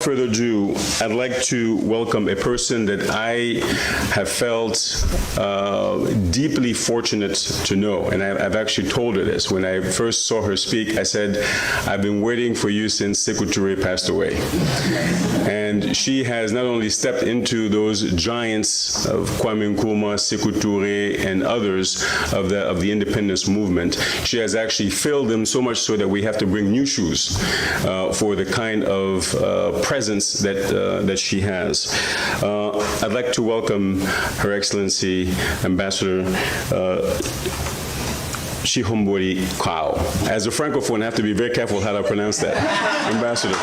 Further ado, I'd like to welcome a person that I have felt deeply fortunate to know, and I've actually told her this. When I first saw her speak, I said, I've been waiting for you since Sekou Touré passed away. And she has not only stepped into those giants of Kwame Nkrumah, Sekou Touré, and others of the independence movement, she has actually filled them so much so that we have to bring new shoes for the kind of presence that she has. I'd like to welcome Her Excellency Ambassador Chihombori Kao. As a Francophone, I have to be very careful how to pronounce that. Ambassador.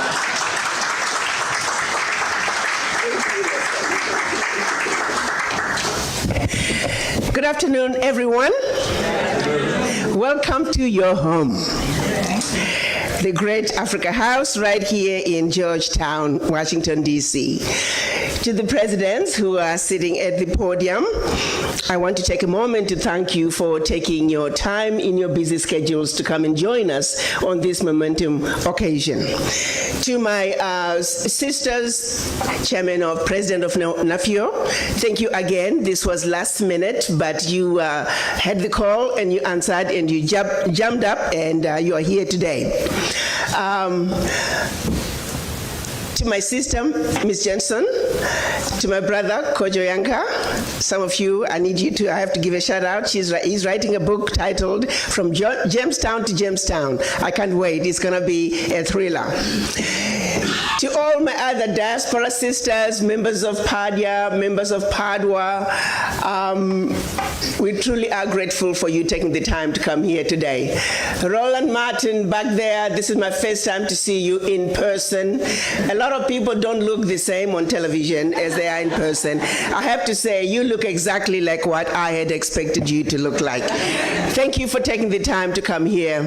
Good afternoon, everyone. Welcome to your home, the Great Africa House right here in Georgetown, Washington, D.C. To the presidents who are sitting at the podium, I want to take a moment to thank you for taking your time in your busy schedules to come and join us on this momentum occasion. To my sisters, Chairman of President of NAFIO, thank you again. This was last minute, but you had the call and you answered and you jumped up and you are here today. To my sister, Ms. Jensen, to my brother, Kojo Yanka, some of you, I have to give a shout out. He's writing a book titled From Jamestown to Jamestown. I can't wait, it's gonna be a thriller. To all my other diaspora sisters, members of PADIA, members of PADWA, we truly are grateful for you taking the time to come here today. Roland Martin back there, this is my first time to see you in person. A lot of people don't look the same on television as they are in person. I have to say, you look exactly like what I had expected you to look like. Thank you for taking the time to come here.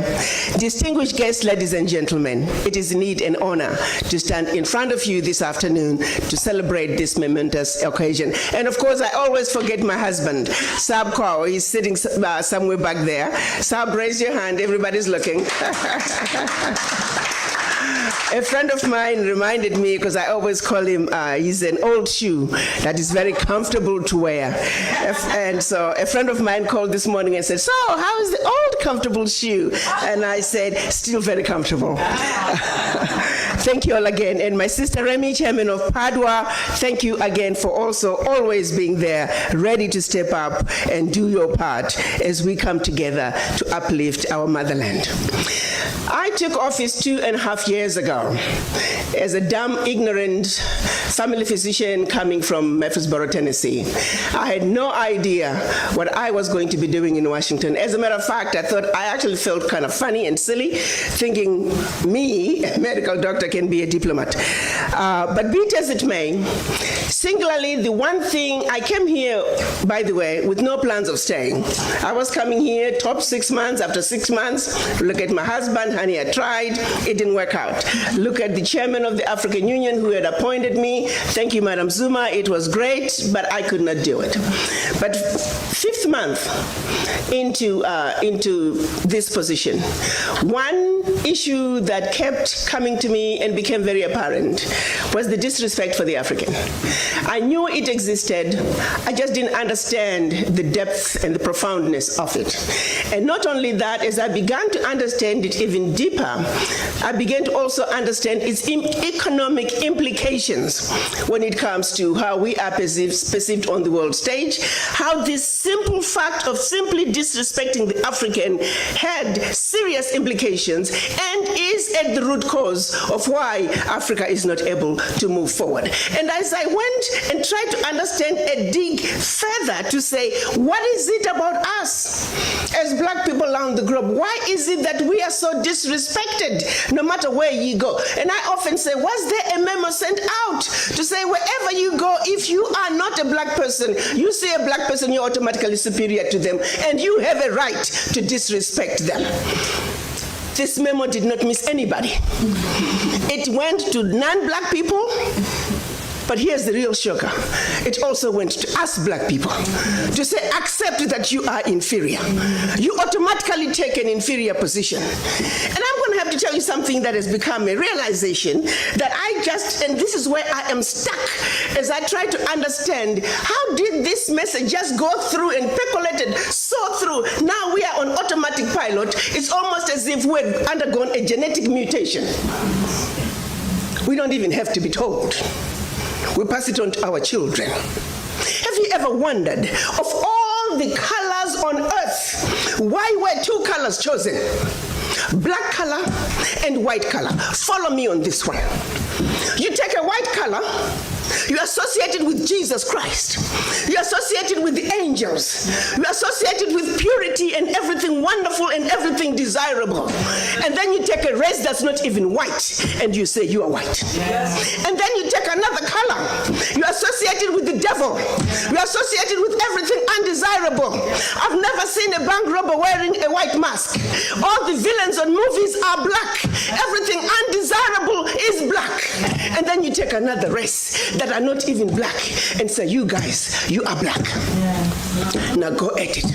Distinguished guests, ladies and gentlemen, it is indeed an honor to stand in front of you this afternoon to celebrate this momentous occasion. And of course, I always forget my husband, Sab Kwao. He's sitting somewhere back there. Sab, raise your hand. Everybody's looking. A friend of mine reminded me, because I always call him, he's an old shoe that is very comfortable to wear. And so a friend of mine called this morning and said, so how is the old comfortable shoe? And I said, still very comfortable. Thank you all again. And my sister Remy, Chairman of PADWA, thank you again for also always being there, ready to step up and do your part as we come together to uplift our motherland. I took office 2.5 years ago as a dumb, ignorant family physician coming from Murfreesboro, Tennessee. I had no idea what I was going to be doing in Washington. As a matter of fact, I actually felt kind of funny and silly, thinking me, a medical doctor, can be a diplomat. But be it as it may, singularly, the one thing, I came here, by the way, with no plans of staying. I was coming here, top 6 months. After 6 months, look at my husband, honey, I tried, it didn't work out. Look at the chairman of the African Union who had appointed me. Thank you, Madam Zuma, it was great, but I could not do it. But 5th month into this position, one issue that kept coming to me and became very apparent was the disrespect for the African. I knew it existed, I just didn't understand the depth and the profoundness of it. And not only that, as I began to understand it even deeper, I began to also understand its economic implications when it comes to how we are perceived on the world stage, how this simple fact of simply disrespecting the African had serious implications and is at the root cause of why Africa is not able to move forward. And as I went and tried to understand and dig further to say, what is it about us as black people around the globe? Why is it that we are so disrespected no matter where you go? And I often say, was there a memo sent out to say wherever you go, if you are not a black person, you see a black person, you're automatically superior to them, and you have a right to disrespect them? This memo did not miss anybody. It went to non-black people, but here's the real shocker. It also went to us black people to say, accept that you are inferior. You automatically take an inferior position. And I'm going to have to tell you something that has become a realization that and this is where I am stuck as I try to understand how did this message just go through and percolated so through. Now we are on automatic pilot. It's almost as if we've undergone a genetic mutation. We don't even have to be told. We pass it on to our children. Have you ever wondered, of all the colors on earth, why were two colors chosen? Black color and white color. Follow me on this one. You take a white color, you associate it with Jesus Christ. You associate it with the angels. You associate it with purity and everything wonderful and everything desirable. And then you take a race that's not even white and you say you are white. Yes. And then you take another color. You associate it with the devil. You associate it with everything undesirable. I've never seen a bank robber wearing a white mask. All the villains on movies are black. Everything undesirable is black. And then you take another race that are not even black and say, you guys, you are black. Yeah. Now go at it.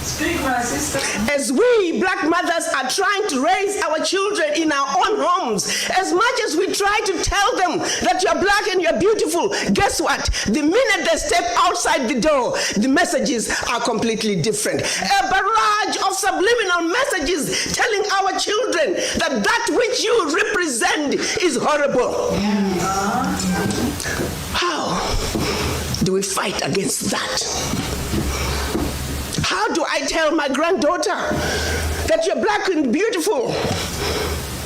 Speak, my sister. As we black mothers are trying to raise our children in our own homes, as much as we try to tell them that you're black and you're beautiful, guess what? The minute they step outside the door, the messages are completely different. A barrage of subliminal messages telling our children that that which you represent is horrible. How do we fight against that? How do I tell my granddaughter that you're black and beautiful,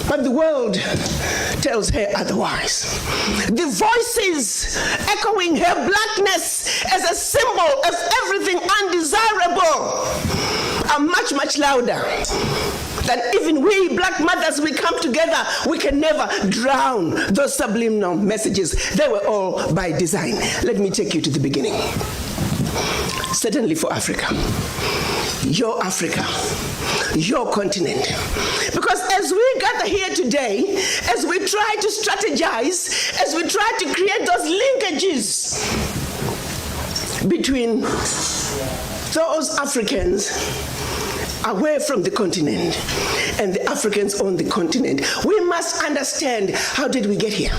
but the world tells her otherwise? The voices echoing her blackness as a symbol of everything undesirable are much, much louder than even we black mothers, we come together, we can never drown those subliminal messages. They were all by design. Let me take you to the beginning. Certainly for Africa, your continent. Because as we gather here today, as we try to strategize, as we try to create those linkages between those Africans away from the continent and the Africans on the continent, we must understand, how did we get here?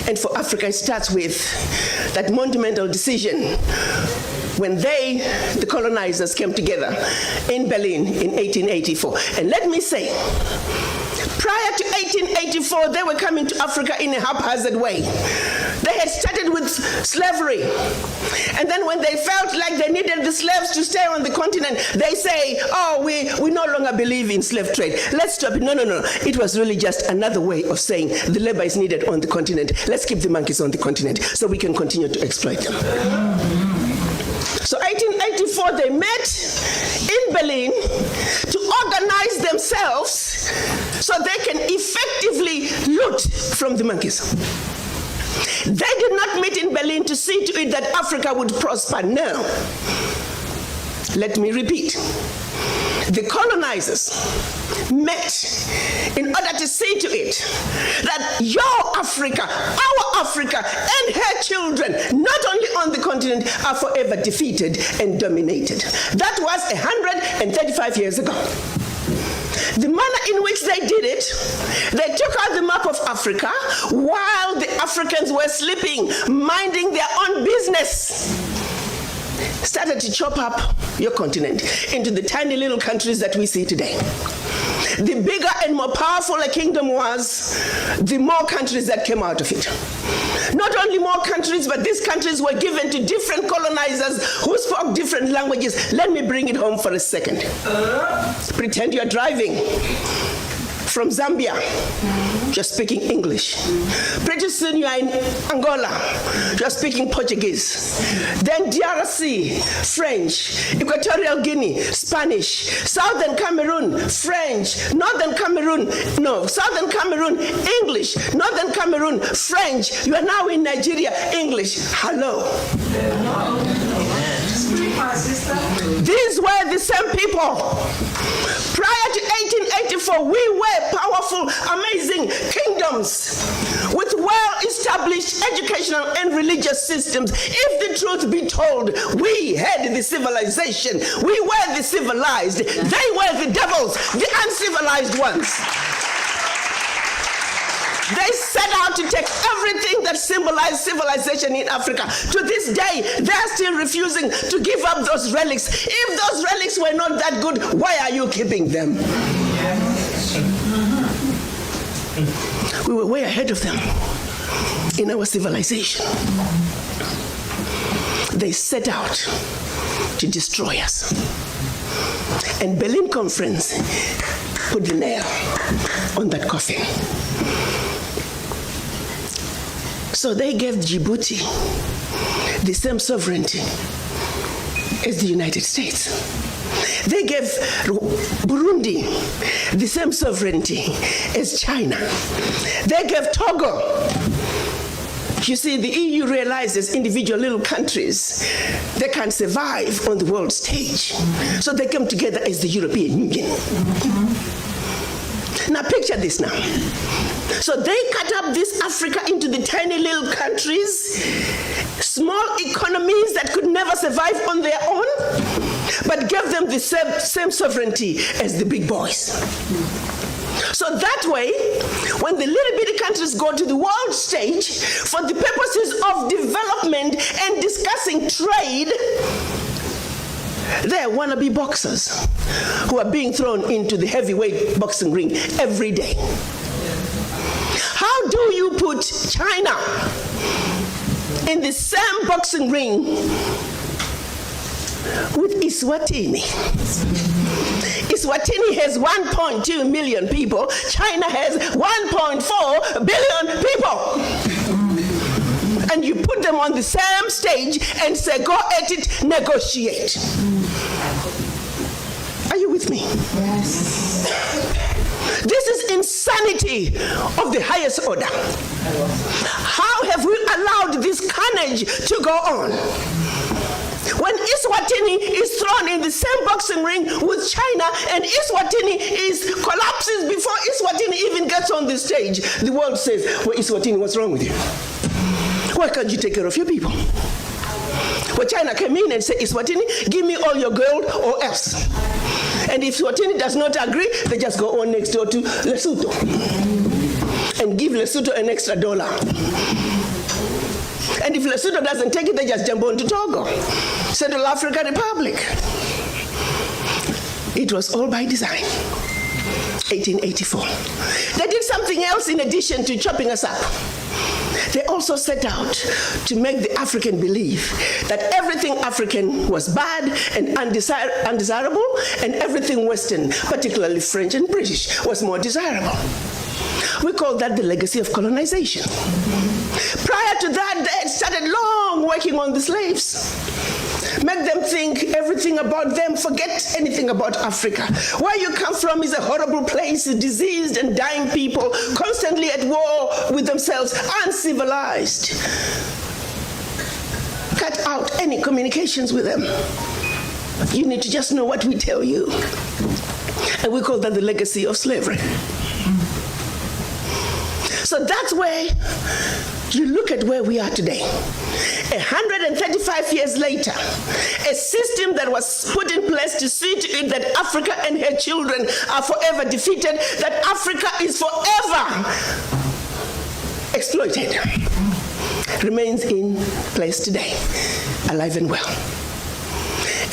And for Africa, it starts with that monumental decision when the colonizers, came together in Berlin in 1884. And let me say, prior to 1884, they were coming to Africa in a haphazard way. They had started with slavery. And then when they felt like they needed the slaves to stay on the continent, they say, oh, we no longer believe in slave trade. Let's stop it. No. It was really just another way of saying the labor is needed on the continent. Let's keep the monkeys on the continent so we can continue to exploit them. So 1884, they met in Berlin to organize themselves so they can effectively loot from the monkeys. They did not meet in Berlin to see to it that Africa would prosper. No. Let me repeat. The colonizers met in order to see to it that your Africa, our Africa, and her children, not only on the continent, are forever defeated and dominated. That was 135 years ago. The manner in which they did it, they took out the map of Africa while the Africans were sleeping, minding their own business. Started to chop up your continent into the tiny little countries that we see today. The bigger and more powerful a kingdom was, the more countries that came out of it. Not only more countries, but these countries were given to different colonizers who spoke different languages. Let me bring it home for a second. Pretend you're driving from Zambia, you're speaking English. Pretty soon you're in Angola, you're speaking Portuguese. Then DRC, French. Equatorial Guinea, Spanish. Southern Cameroon, French. Southern Cameroon, English. Northern Cameroon, French. You are now in Nigeria, English. Hello. These were the same people. Prior to 1884, we were powerful, amazing kingdoms with well-established established educational and religious systems. If the truth be told, we had the civilization. We were the civilized. They were the devils, the uncivilized ones. They set out to take everything that symbolized civilization in Africa. To this day, they're still refusing to give up those relics. If those relics were not that good, why are you keeping them? We were way ahead of them in our civilization. They set out to destroy us. And Berlin Conference put the nail on that coffin. So they gave Djibouti the same sovereignty as the United States. They gave Burundi the same sovereignty as China. They gave Togo. You see, the EU realizes individual little countries, they can't survive on the world stage. So they came together as the European Union. Now picture this now. So they cut up this Africa into the tiny little countries, small economies that could never survive on their own, but gave them the same sovereignty as the big boys. So that way, when the little bitty countries go to the world stage for the purposes of development and discussing trade, they're wannabe boxers who are being thrown into the heavyweight boxing ring every day. How do you put China in the same boxing ring with Eswatini? Eswatini has 1.2 million people. China has 1.4 billion people. And you put them on the same stage and say, go at it, negotiate. Are you with me? Yes. This is insanity of the highest order. How have we allowed this carnage to go on? When Eswatini is thrown in the same boxing ring with China and Eswatini collapses before Eswatini even gets on the stage, the world says, well, Eswatini, what's wrong with you? Why can't you take care of your people? Well, China came in and said, Eswatini, give me all your gold or else. And if Eswatini does not agree, they just go on next door to Lesotho and give Lesotho an extra $1. And if Lesotho doesn't take it, they just jump on to Togo, Central African Republic. It was all by design. 1884. They did something else in addition to chopping us up. They also set out to make the African believe that everything African was bad and undesirable, and everything Western, particularly French and British, was more desirable. We call that the legacy of colonization. Prior to that, they had started long working on the slaves. Make them think everything about them, forget anything about Africa. Where you come from is a horrible place, diseased and dying people, constantly at war with themselves, uncivilized. Cut out any communications with them. You need to just know what we tell you. And we call that the legacy of slavery. So that's where you look at where we are today. 135 years later, a system that was put in place to see to it that Africa and her children are forever defeated, that Africa is forever exploited, remains in place today, alive and well.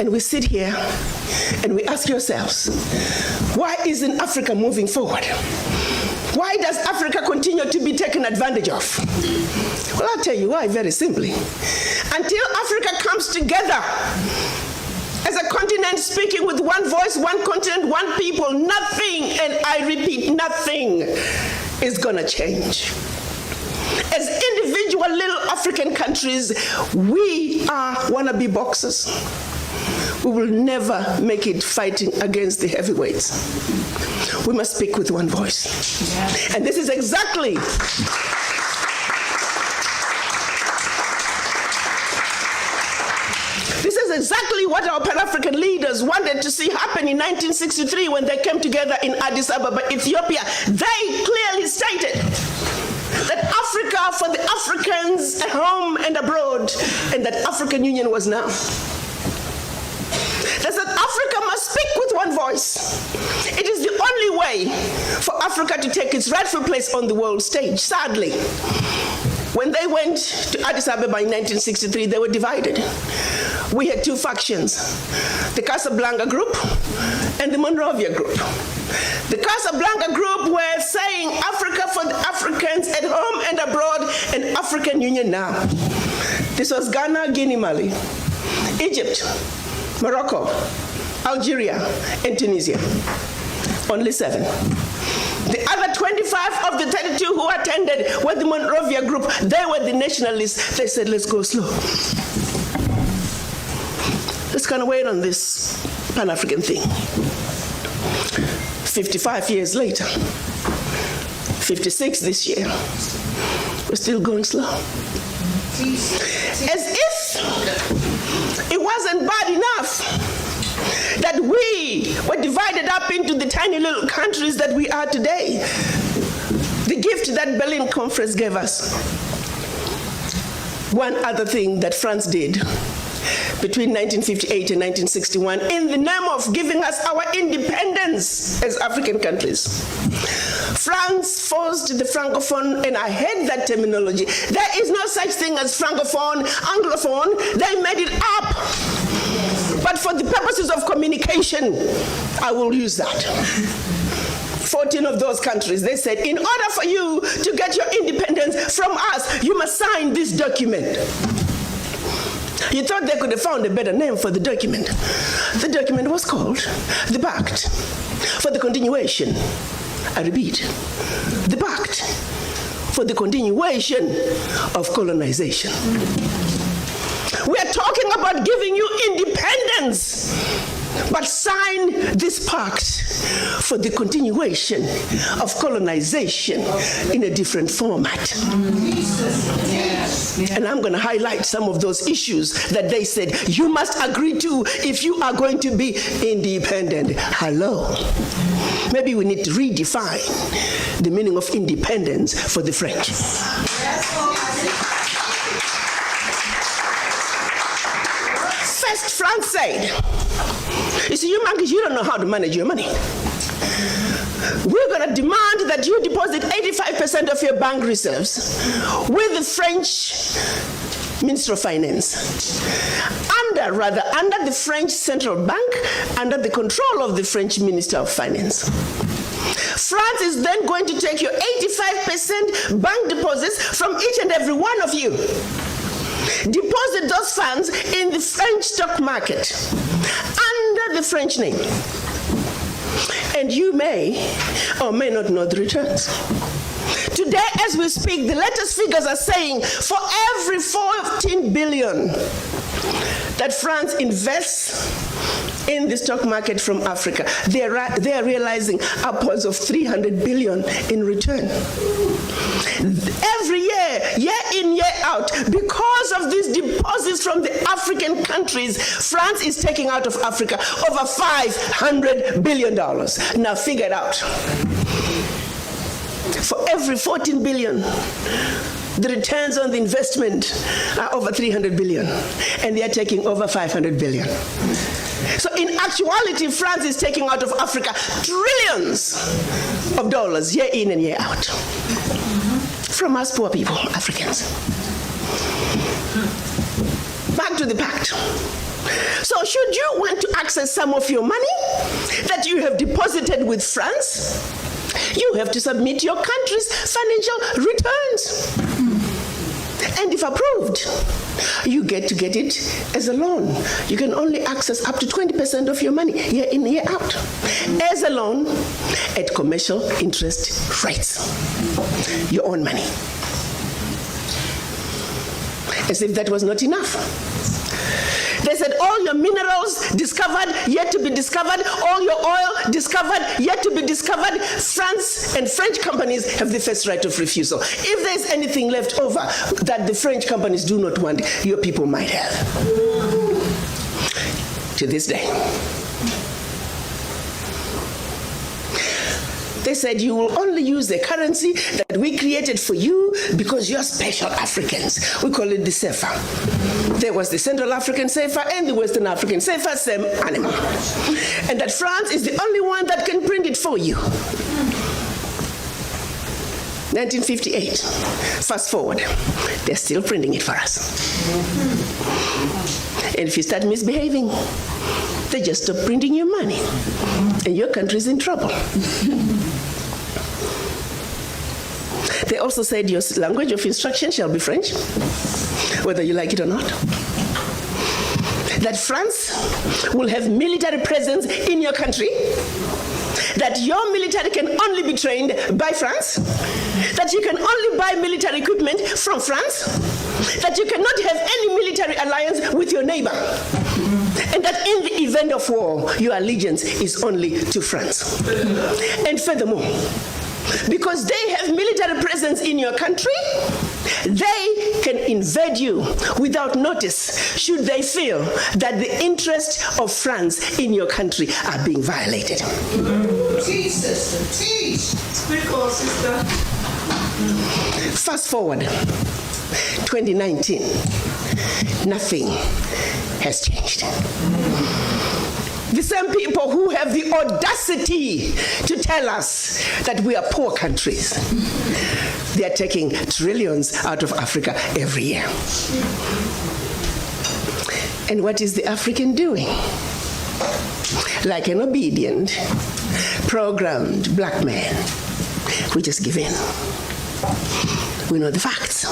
And we sit here and we ask ourselves, why isn't Africa moving forward? Why does Africa continue to be taken advantage of? Well, I'll tell you why, very simply. Until Africa comes together as a continent speaking with one voice, one continent, one people, nothing, and I repeat, nothing is gonna change. As individual little African countries, we are wannabe boxers. We will never make it fighting against the heavyweights. We must speak with one voice. Yes. And this is exactly what our Pan-African leaders wanted to see happen in 1963 when they came together in Addis Ababa, Ethiopia. They clearly stated that that Africa for the Africans at home and abroad, and that African Union was now. They said Africa must speak with one voice. It is the only way for Africa to take its rightful place on the world stage. Sadly, when they went to Addis Ababa in 1963, they were divided. We had two factions, the Casablanca group and the Monrovia group. The Casablanca group were saying Africa for the Africans at home and abroad, and African Union now. This was Ghana, Guinea, Mali, Egypt, Morocco, Algeria, and Tunisia. Only 7. The other 25 of the 32 who attended were the Monrovia group. They were the nationalists. They said, let's go slow. Let's kind of wait on this Pan-African thing. 55 years later, 56 this year, we're still going slow. As if it wasn't bad enough that we were divided up into the tiny little countries that we are today. The gift that Berlin Conference gave us. One other thing that France did between 1958 and 1961 in the name of giving us our independence as African countries. France forced the Francophone, and I hate that terminology. There is no such thing as Francophone, Anglophone. They made it up. But for the purposes of communication, I will use that. 14 of those countries, they said, in order for you to get your independence from us, you must sign this document. You thought they could have found a better name for the document. The document was called the Pact for the Continuation. I repeat, the Pact for the Continuation of Colonization. We are talking about giving you independence, but sign this pact for the continuation of colonization in a different format. And I'm going to highlight some of those issues that they said you must agree to if you are going to be independent. Hello. Maybe we need to redefine the meaning of independence for the French. First, France said, you see, you monkeys, you don't know how to manage your money. We're going to demand that you deposit 85% of your bank reserves with the French Minister of Finance. Under the French Central Bank, under the control of the French Minister of Finance. France is then going to take your 85% bank deposits from each and every one of you. Deposit those funds in the French stock market under the French name. And you may or may not know the returns. Today, as we speak, the latest figures are saying for every 14 billion that France invests in the stock market from Africa, they are realizing upwards of 300 billion in return. Every year in, year out, because of these deposits from the African countries, France is taking out of Africa over $500 billion. Now figure it out. For every 14 billion, the returns on the investment are over 300 billion, and they are taking over 500 billion. So in actuality, France is taking out of Africa trillions of dollars year in and year out. From us poor people, Africans. Back to the pact. So should you want to access some of your money that you have deposited with France, you have to submit your country's financial returns. And if approved, you get to get it as a loan. You can only access up to 20% of your money year in, year out as a loan at commercial interest rates. Your own money. As if that was not enough. They said all your minerals discovered, yet to be discovered, all your oil discovered, yet to be discovered. France and French companies have the first right of refusal. If there's anything left over that the French companies do not want, your people might have. To this day. They said, you will only use the currency that we created for you because you're special Africans. We call it the CFA. There was the Central African CFA and the Western African CFA, same animal. And that France is the only one that can print it for you. 1958. Fast forward. They're still printing it for us. And if you start misbehaving, they just stop printing your money. And your country's in trouble. They also said your language of instruction shall be French, whether you like it or not. That France will have military presence in your country, that your military can only be trained by France, that you can only buy military equipment from France, that you cannot have any military alliance with your neighbor, and that in the event of war, your allegiance is only to France. And furthermore, because they have military presence in your country, they can invade you without notice should they feel that the interests of France in your country are being violated. Teach, sister, teach. Speak on, sister. Fast forward, 2019, nothing has changed. The same people who have the audacity to tell us that we are poor countries, they are taking trillions out of Africa every year. And what is the African doing? Like an obedient, programmed black man, we just give in. We know the facts,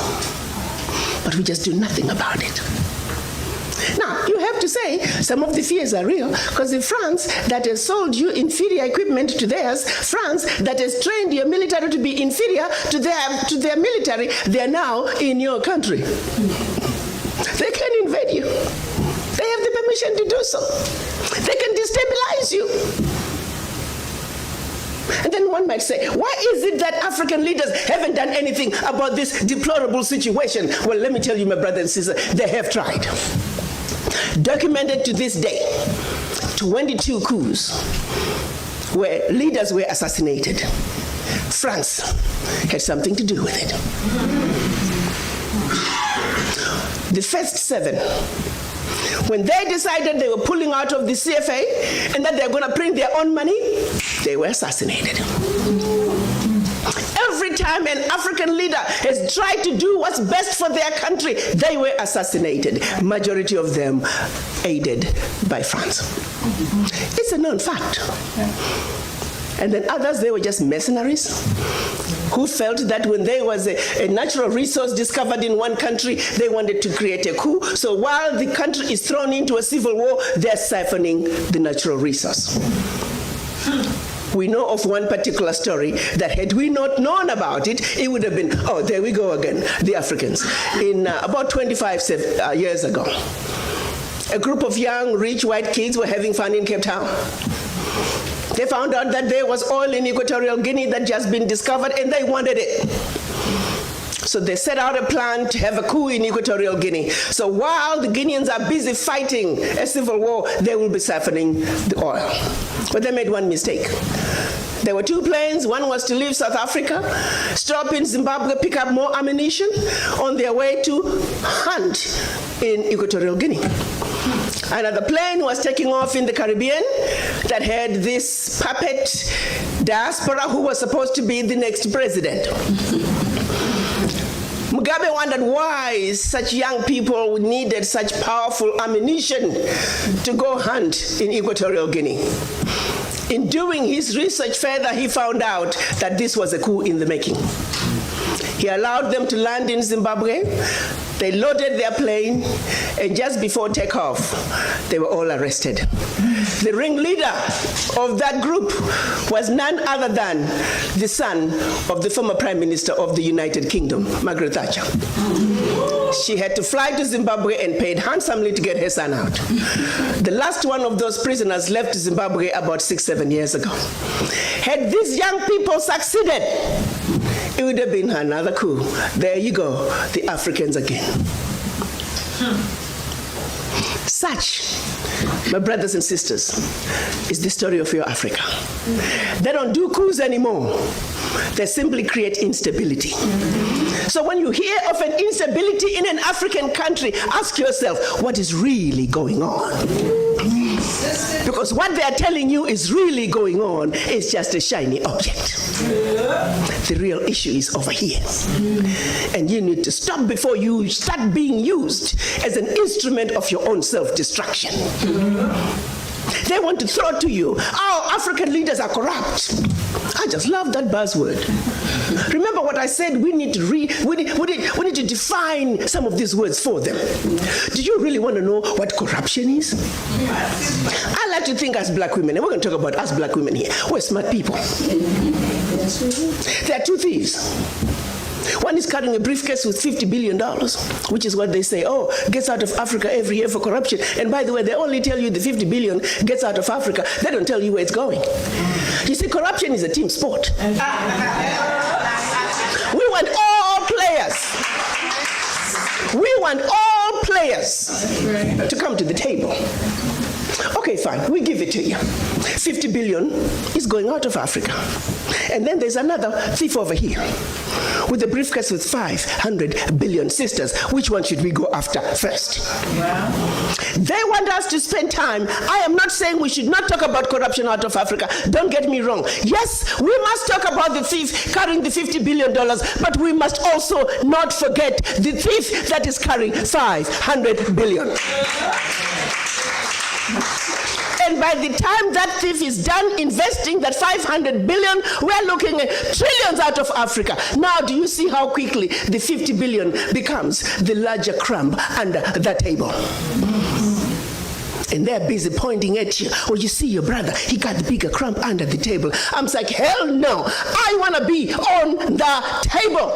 but we just do nothing about it. Now, you have to say some of the fears are real, because in France that has sold you inferior equipment to theirs, France that has trained your military to be inferior to their military, they are now in your country. They can invade you. They have the permission to do so. They can destabilize you. And then one might say, why is it that African leaders haven't done anything about this deplorable situation? Well, let me tell you, my brother and sister, they have tried. Documented to this day, 22 coups where leaders were assassinated. France had something to do with it. The first 7, when they decided they were pulling out of the CFA and that they're going to print their own money, they were assassinated. Every time an African leader has tried to do what's best for their country, they were assassinated. Majority of them aided by France. It's a known fact. And then others, they were just mercenaries who felt that when there was a natural resource discovered in one country, they wanted to create a coup. So while the country is thrown into a civil war, they're siphoning the natural resource. We know of one particular story that had we not known about it, it would have been, oh, there we go again, the Africans. In about 25 years ago, a group of young, rich white kids were having fun in Cape Town. They found out that there was oil in Equatorial Guinea that had just been discovered, and they wanted it. So they set out a plan to have a coup in Equatorial Guinea. So while the Guineans are busy fighting a civil war, they will be siphoning the oil. But they made one mistake. There were 2 planes. One was to leave South Africa, stop in Zimbabwe, pick up more ammunition on their way to hunt in Equatorial Guinea. Another plane was taking off in the Caribbean that had this puppet diaspora who was supposed to be the next president. Mugabe wondered why such young people needed such powerful ammunition to go hunt in Equatorial Guinea. In doing his research further, he found out that this was a coup in the making. He allowed them to land in Zimbabwe. They loaded their plane, and just before takeoff, they were all arrested. The ringleader of that group was none other than the son of the former Prime Minister of the United Kingdom, Margaret Thatcher. She had to fly to Zimbabwe and paid handsomely to get her son out. The last one of those prisoners left Zimbabwe about 6-7 years ago. Had these young people succeeded, it would have been another coup. There you go, the Africans again. Such, my brothers and sisters, is the story of your Africa. They don't do coups anymore. They simply create instability. So when you hear of an instability in an African country, ask yourself, what is really going on? Because what they are telling you is really going on is just a shiny object. The real issue is over here. And you need to stop before you start being used as an instrument of your own self-destruction. They want to throw to you, oh, African leaders are corrupt. I just love that buzzword. Remember what I said, we need to define some of these words for them. Do you really want to know what corruption is? I like to think as black women, and we're going to talk about us black women here. We're smart people. There are two thieves. One is carrying a briefcase with $50 billion, which is what they say, oh, gets out of Africa every year for corruption. And by the way, they only tell you the 50 billion gets out of Africa. They don't tell you where it's going. You see, corruption is a team sport. We want all players. We want all players to come to the table. Okay, fine, we give it to you. 50 billion is going out of Africa. And then there's another thief over here with a briefcase with 500 billion. Sisters, which one should we go after first? Wow. They want us to spend time. I am not saying we should not talk about corruption out of Africa. Don't get me wrong. Yes, we must talk about the thief carrying the $50 billion, but we must also not forget the thief that is carrying 500 billion. And by the time that thief is done investing that 500 billion, we're looking at trillions out of Africa. Now, do you see how quickly the 50 billion becomes the larger crumb under the table? And they're busy pointing at you. Oh, you see your brother, he got the bigger crumb under the table. I'm like, hell no, I want to be on the table.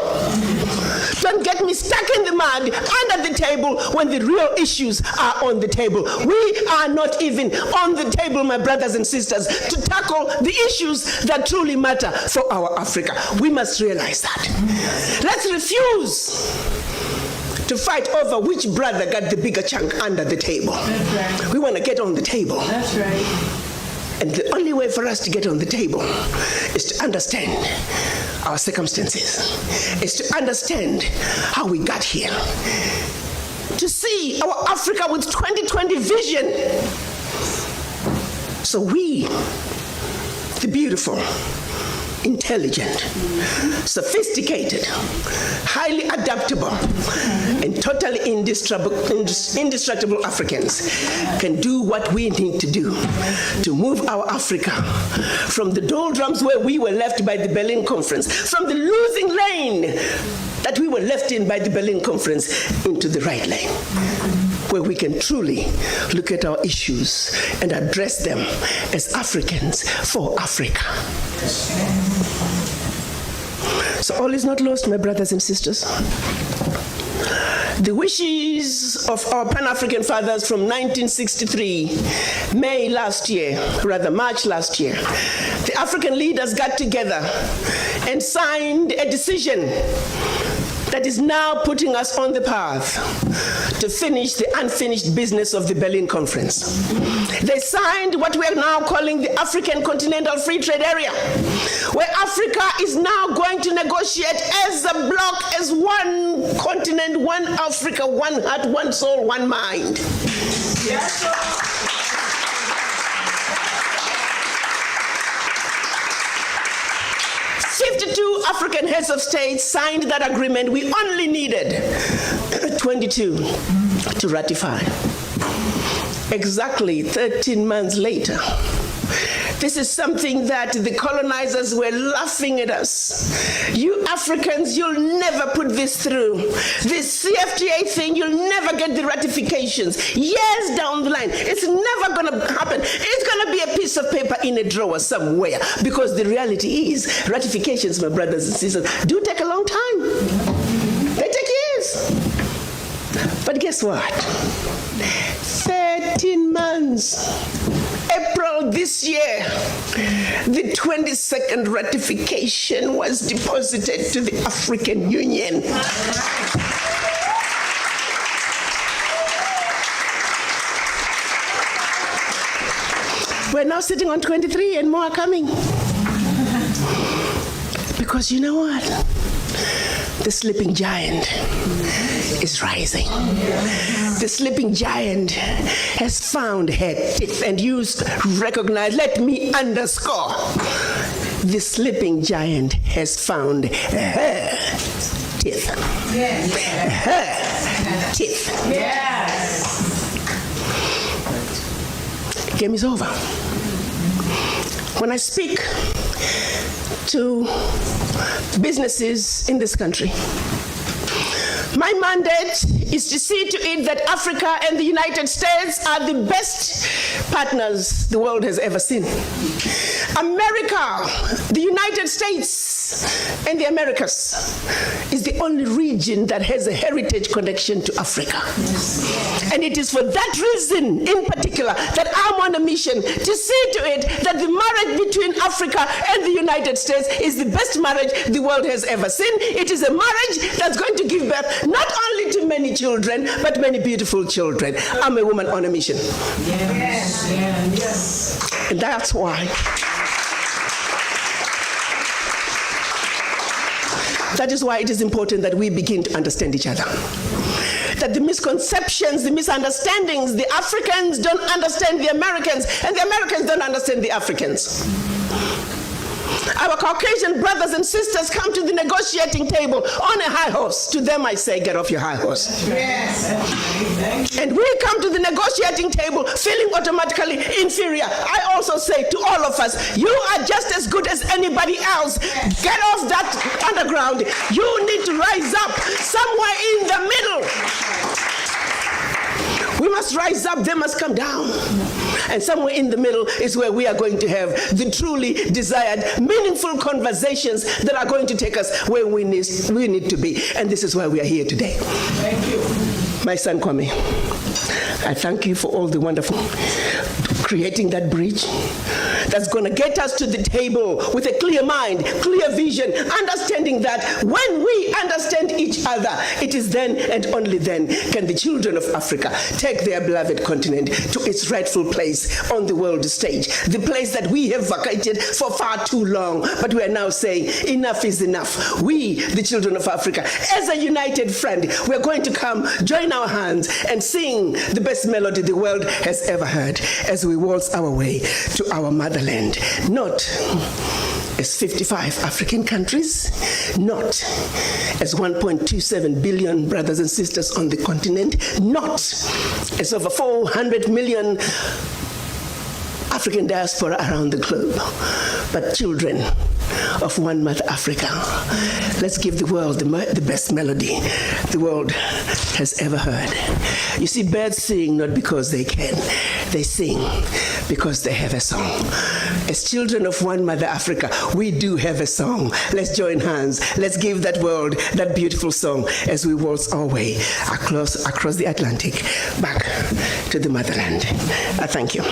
Don't get me stuck in the mud under the table when the real issues are on the table. We are not even on the table, my brothers and sisters, to tackle the issues that truly matter for our Africa. We must realize that. Let's refuse to fight over which brother got the bigger chunk under the table. That's right. We want to get on the table. That's right. And the only way for us to get on the table is to understand our circumstances, is to understand how we got here, to see our Africa with 2020 vision. So we, the beautiful, intelligent, sophisticated, highly adaptable, and totally indestructible Africans can do what we need to do to move our Africa from the doldrums where we were left by the Berlin Conference, from the losing lane that we were left in by the Berlin Conference, into the right lane, where we can truly look at our issues and address them as Africans for Africa. So all is not lost, my brothers and sisters. The wishes of our Pan-African fathers from 1963, March last year, the African leaders got together and signed a decision that is now putting us on the path to finish the unfinished business of the Berlin Conference. They signed what we are now calling the African Continental Free Trade Area, where Africa is now going to negotiate as a bloc, as one continent, one Africa, one heart, one soul, one mind. Yes, sir. 52 African heads of state signed that agreement. We only needed 22 to ratify. Exactly 13 months later. This is something that the colonizers were laughing at us. You Africans, you'll never put this through. This CFTA thing, you'll never get the ratifications. Years down the line, it's never going to happen. It's going to be a piece of paper in a drawer somewhere, because the reality is ratifications, my brothers and sisters, do take a long time. They take years. But guess what? 13 months. April this year, the 22nd ratification was deposited to the African Union. And 13 We're now sitting on 23 and more are coming. Because you know what? The sleeping giant is rising. The sleeping giant has found her teeth, and you recognize, let me underscore. The sleeping giant has found her teeth. Her teeth. Game is over. When I speak to businesses in this country, my mandate is to see to it that Africa and the United States are the best partners the world has ever seen. America, the United States, and the Americas is the only region that has a heritage connection to Africa. And it is for that reason, in particular, that I'm on a mission to see to it that the marriage between Africa and the United States is the best marriage the world has ever seen. It is a marriage that's going to give birth not only to many children, but many beautiful children. I'm a woman on a mission. And that's why. That is why it is important that we begin to understand each other. That the misconceptions, the misunderstandings, the Africans don't understand the Americans, and the Americans don't understand the Africans. Our Caucasian brothers and sisters come to the negotiating table on a high horse. To them I say, get off your high horse. And we come to the negotiating table feeling automatically inferior. I also say to all of us, you are just as good as anybody else. Get off that underground. You need to rise up somewhere in the middle. We must rise up, they must come down. And somewhere in the middle is where we are going to have the truly desired, meaningful conversations that are going to take us where we need to be. And this is why we are here today. Thank you. My son Kwame, I thank you for all the wonderful creating that bridge that's going to get us to the table with a clear mind, clear vision, understanding that when we understand each other, it is then and only then can the children of Africa take their beloved continent to its rightful place on the world stage, the place that we have vacated for far too long. But we are now saying enough is enough. We, the children of Africa, as a united front, we are going to come, join our hands, and sing the best melody the world has ever heard as we waltz our way to our motherland, not as 55 African countries, not as 1.27 billion brothers and sisters on the continent, not as over 400 million African diaspora around the globe, but children of one mother Africa. Let's give the world the best melody the world has ever heard. You see, birds sing not because they can, they sing because they have a song. As children of one mother Africa, we do have a song. Let's join hands. Let's give that world that beautiful song as we waltz our way across the Atlantic back to the motherland. I thank you.